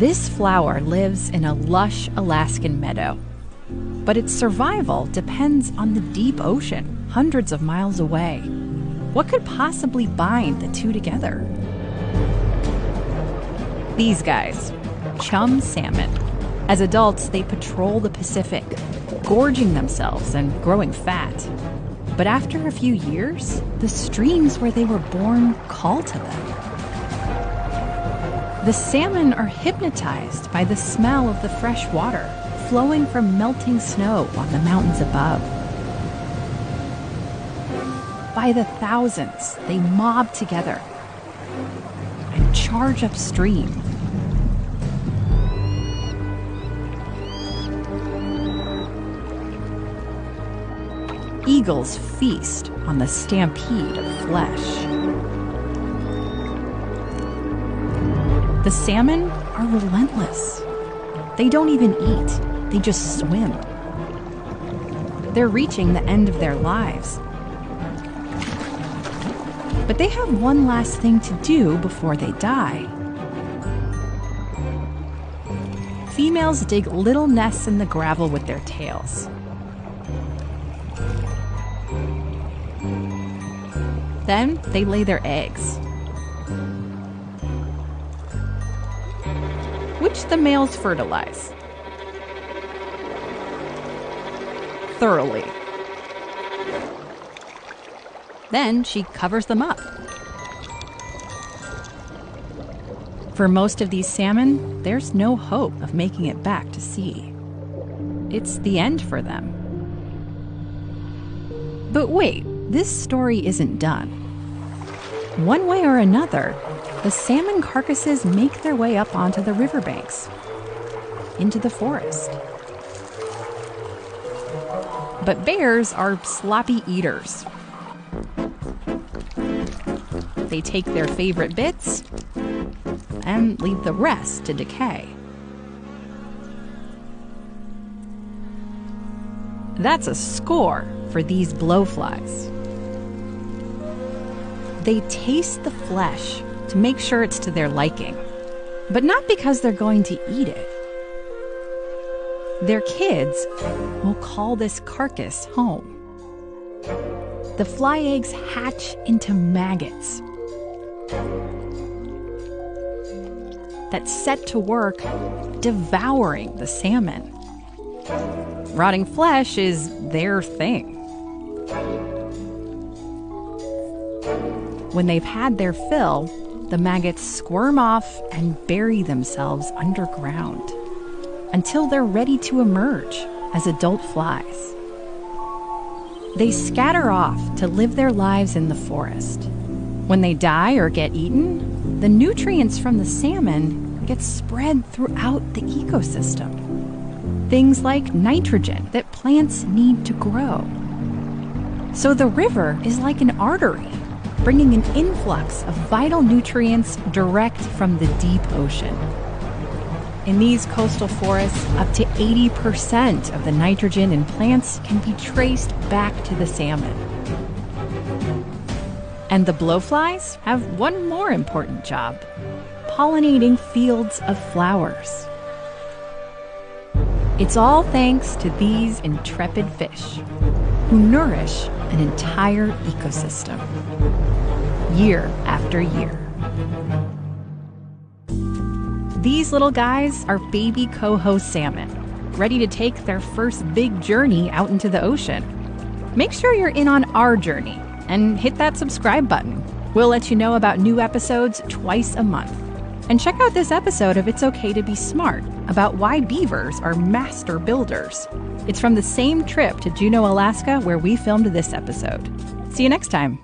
This flower lives in a lush Alaskan meadow, but its survival depends on the deep ocean, hundreds of miles away. What could possibly bind the two together? These guys, Chum salmon. As adults, they patrol the Pacific, gorging themselves and growing fat. But after a few years, the streams where they were born call to them. The salmon are hypnotized by the smell of the fresh water flowing from melting snow on the mountains above. By the thousands, they mob together and charge upstream. Eagles feast on the stampede of flesh. The salmon are relentless. They don't even eat, they just swim. They're reaching the end of their lives. But they have one last thing to do before they die. Females dig little nests in the gravel with their tails. Then they lay their eggs, which the males fertilize thoroughly. Then she covers them up. For most of these salmon, there's no hope of making it back to sea. It's the end for them. But wait, this story isn't done. One way or another, the salmon carcasses make their way up onto the riverbanks, into the forest. But bears are sloppy eaters. They take their favorite bits and leave the rest to decay. That's a score for these blowflies. They taste the flesh to make sure it's to their liking, but not because they're going to eat it. Their kids will call this carcass home. The fly eggs hatch into maggots that set to work devouring the salmon. Rotting flesh is their thing. When they've had their fill, the maggots squirm off and bury themselves underground until they're ready to emerge as adult flies. They scatter off to live their lives in the forest. When they die or get eaten, the nutrients from the salmon get spread throughout the ecosystem. Things like nitrogen that plants need to grow. So the river is like an artery, bringing an influx of vital nutrients direct from the deep ocean. In these coastal forests, up to 80% of the nitrogen in plants can be traced back to the salmon. And the blowflies have one more important job: pollinating fields of flowers. It's all thanks to these intrepid fish, who nourish an entire ecosystem, year after year. These little guys are baby coho salmon, ready to take their first big journey out into the ocean. Make sure you're in on our journey and hit that subscribe button. We'll let you know about new episodes twice a month. And check out this episode of It's Okay to Be Smart about why beavers are master builders. It's from the same trip to Juneau, Alaska, where we filmed this episode. See you next time.